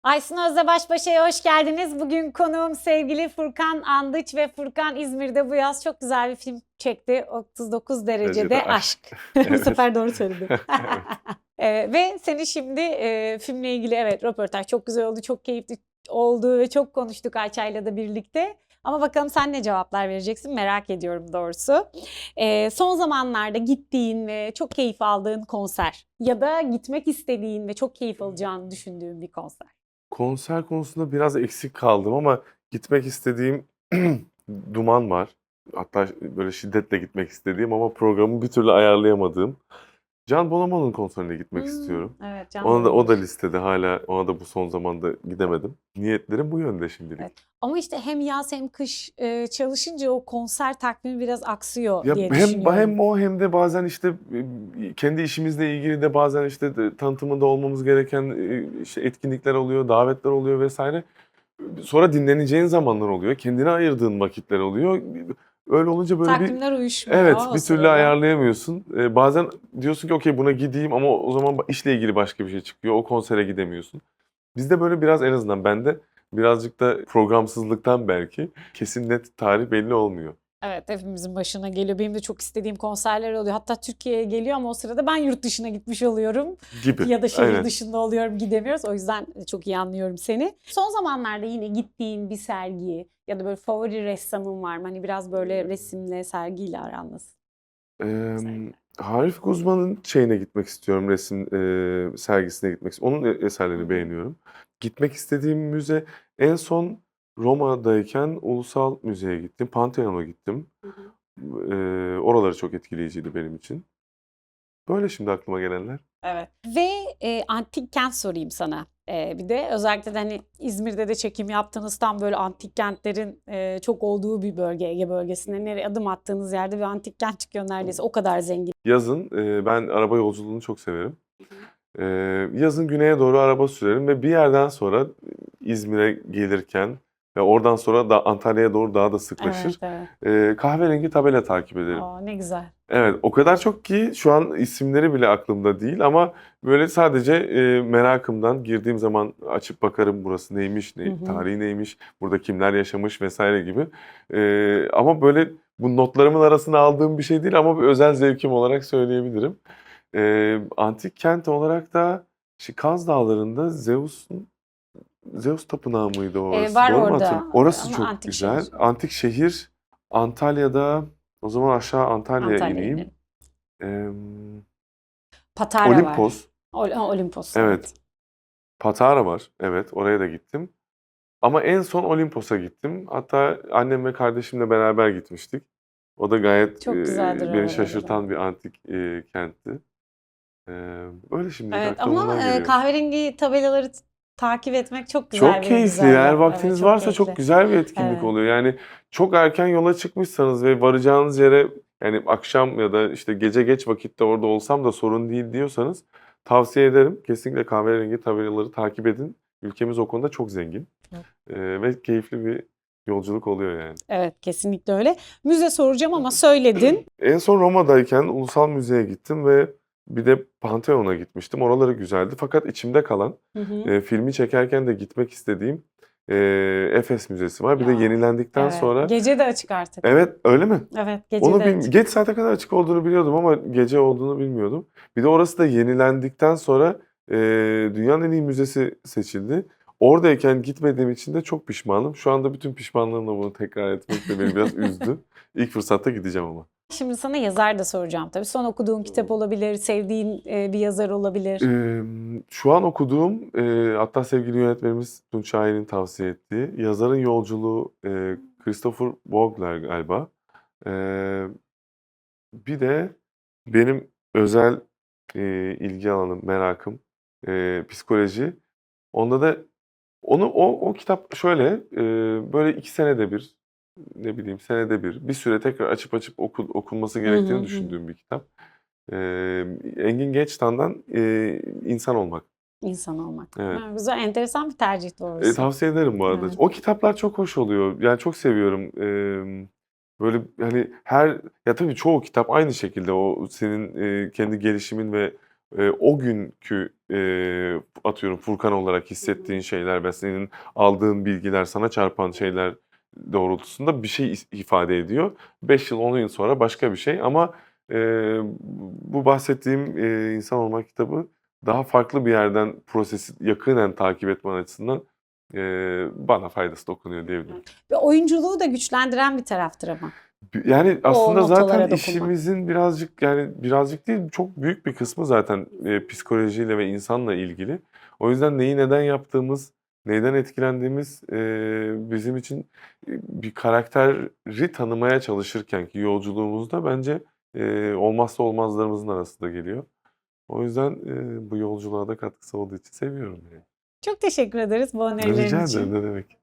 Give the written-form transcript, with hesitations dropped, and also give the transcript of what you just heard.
Aysun Öz'le Baş Başa'ya hoş geldiniz. Bugün konuğum sevgili Furkan Andıç ve Furkan İzmir'de bu yaz çok güzel bir film çekti. 39 Derecede derecede aşk. aşk. Bu Evet. sefer doğru söyledim. Evet. Ve seni şimdi filmle ilgili röportaj çok güzel oldu, çok keyifli oldu ve çok konuştuk Ayça'yla da birlikte. Ama bakalım sen ne cevaplar vereceksin merak ediyorum doğrusu. Son zamanlarda gittiğin ve çok keyif aldığın konser ya da gitmek istediğin ve çok keyif alacağını düşündüğün bir konser. Konser konusunda biraz eksik kaldım ama gitmek istediğim Duman var. Hatta böyle şiddetle gitmek istediğim ama programı bir türlü ayarlayamadığım Can Bonomo'nun konserine gitmek istiyorum. Evet, Can O da Bonomo. listede hala ona da bu son zamanda gidemedim. Niyetlerim bu yönde şimdilik. Evet. Ama işte hem yaz hem kış çalışınca o konser takvimi biraz aksıyor Ya diye hem düşünüyorum. o hem de bazen işte kendi işimizle ilgili de bazen işte tanıtımında olmamız gereken işte etkinlikler oluyor, davetler oluyor vesaire. Sonra dinleneceğin zamanlar oluyor. Kendine ayırdığın vakitler oluyor. Öyle olunca böyle bir Takvimler uyuşmuyor evet o bir türlü sırada. ayarlayamıyorsun. Bazen diyorsun ki okey buna gideyim ama o zaman işle ilgili başka bir şey çıkıyor. O konsere gidemiyorsun. Bizde böyle biraz en azından bende birazcık da programsızlıktan belki kesin net tarih belli olmuyor Evet, hepimizin başına geliyor. Benim de çok istediğim konserler oluyor. Hatta Türkiye'ye geliyor ama o sırada ben yurt dışına gitmiş oluyorum. gibi. Ya da şehir Aynen. dışında oluyorum, gidemiyoruz. O yüzden çok iyi anlıyorum seni. Son zamanlarda yine gittiğin bir sergi ya da böyle favori ressamın var mı? Hani biraz böyle resimle, sergiyle aran nasıl? Emm, Sergiler. Arif Guzman'ın şeyine gitmek istiyorum, resim, sergisine gitmek istiyorum. Onun Hı eserlerini hı. beğeniyorum. Gitmek istediğim müze en son Roma'dayken Ulusal Müze'ye gittim, Pantheon'a gittim. Hı hı. Oraları çok etkileyiciydi benim için. Böyle şimdi aklıma gelenler. Evet ve, antik kent sorayım sana. Bir de özellikle de, hani, İzmir'de de çekim yaptığınız tam böyle antik kentlerin, çok olduğu bir bölge, Ege bölgesinde. Nereye adım attığınız yerde bir antik kent çıkıyor neredeyse. O kadar zengin. Yazın, ben araba yolculuğunu çok severim. Hı hı. Eee, Yazın güneye doğru araba sürerim ve bir yerden sonra İzmir'e gelirken ve oradan sonra da Antalya'ya doğru daha da Evet, sıklaşır. evet. Kahverengi tabela takip ederim. A, ne güzel. Evet, o kadar çok ki şu an isimleri bile aklımda değil ama böyle sadece merakımdan girdiğim zaman açıp bakarım burası neymiş, Hı hı. tarihi neymiş, burada kimler yaşamış vesaire gibi. Ama böyle bu notlarımın arasına aldığım bir şey değil ama bir özel zevkim olarak söyleyebilirim. Antik kent olarak da Kaz Dağları'nda Zeus Tapınağı mıydı orası? Var Doğru mu orada, hatırlıyorum? Orası ama çok antik şehir. güzel. Antik şehir Antalya'da o zaman aşağı Antalya'ya Antalya'ya ineyim. inelim. Em, Patara var. Olimpos. Olimpos, Evet. evet. Patara var. Evet, oraya da gittim. Ama en son Olimpos'a gittim. Hatta annem ve kardeşimle beraber gitmiştik. O da gayet Çok güzeldir beni oraları da. şaşırtan bir antik kentti. Öyle şimdilik Evet aklıma ama, bunlar geliyor. kahverengi tabelaları takip etmek çok güzel Çok bir keyifli. Eğer güzellik. Evet, vaktiniz çok varsa çok keyifli. güzel bir etkinlik Evet. oluyor. Yani çok erken yola çıkmışsanız ve varacağınız yere yani akşam ya da işte gece geç vakitte orada olsam da sorun değil diyorsanız tavsiye ederim. Kesinlikle kahverengi tabelaları takip edin. Ülkemiz o konuda çok zengin. Ve keyifli bir yolculuk oluyor yani. Evet, kesinlikle öyle. Müze soracağım ama söyledin. En son Roma'dayken Ulusal Müze'ye gittim ve bir de Pantheon'a gitmiştim. Oraları güzeldi. Fakat içimde kalan, Hı hı. filmi çekerken de gitmek istediğim Efes Müzesi var. Bir de Ya, yenilendikten evet. sonra Gece de açık artık. evet öyle mi? Evet, gece Onu de açık. geç saate kadar açık olduğunu biliyordum ama gece olduğunu bilmiyordum. Bir de orası da yenilendikten sonra dünyanın en iyi müzesi seçildi. Oradayken gitmediğim için de çok pişmanım. Şu anda bütün pişmanlığımla bunu tekrar etmek de beni biraz üzdü. İlk fırsatta gideceğim ama. Şimdi sana yazar da soracağım tabii. Son okuduğun kitap olabilir, sevdiğin, bir yazar olabilir. Şu an okuduğum, hatta sevgili yönetmenimiz Tunç Şahin'in tavsiye ettiği Yazarın Yolculuğu, Christopher Vogler galiba. Eee, Bir de benim özel, ilgi alanım, merakım, psikoloji. Onda da o kitap şöyle, böyle 2 senede bir, ne bileyim, senede bir süre tekrar açıp açıp okunması Hı hı, gerektiğini hı hı. düşündüğüm bir kitap. Engin Geçtan'dan, İnsan Olmak. İnsan olmak. Evet. Ha, güzel, enteresan bir tercih doğrusu. Tavsiye ederim bu arada. Evet. O kitaplar çok hoş oluyor. Yani çok seviyorum. Böyle, hani, ya, tabii çoğu kitap aynı şekilde o senin, kendi gelişimin ve o günkü atıyorum Furkan olarak hissettiğin şeyler ve senin aldığın bilgiler, sana çarpan şeyler doğrultusunda bir şey ifade ediyor. 5 yıl, 10 yıl sonra başka bir şey ama bu bahsettiğim İnsan Olmak kitabı daha farklı bir yerden prosesi yakinen takip etmen açısından bana faydası dokunuyor diyebilirim. Ve oyunculuğu da güçlendiren bir taraftır ama. Yani O aslında notalara zaten dokunmak. işimizin birazcık değil çok büyük bir kısmı zaten psikolojiyle ve insanla ilgili. O yüzden neyi neden yaptığımız, neyden etkilendiğimiz bizim için bir karakteri tanımaya çalışırkenki yolculuğumuzda bence olmazsa olmazlarımızın arasında geliyor. O yüzden bu yolculuğa da katkısı olduğu için seviyorum yani. Çok teşekkür ederiz bu önerilerin Rica için. ederim, ne demek.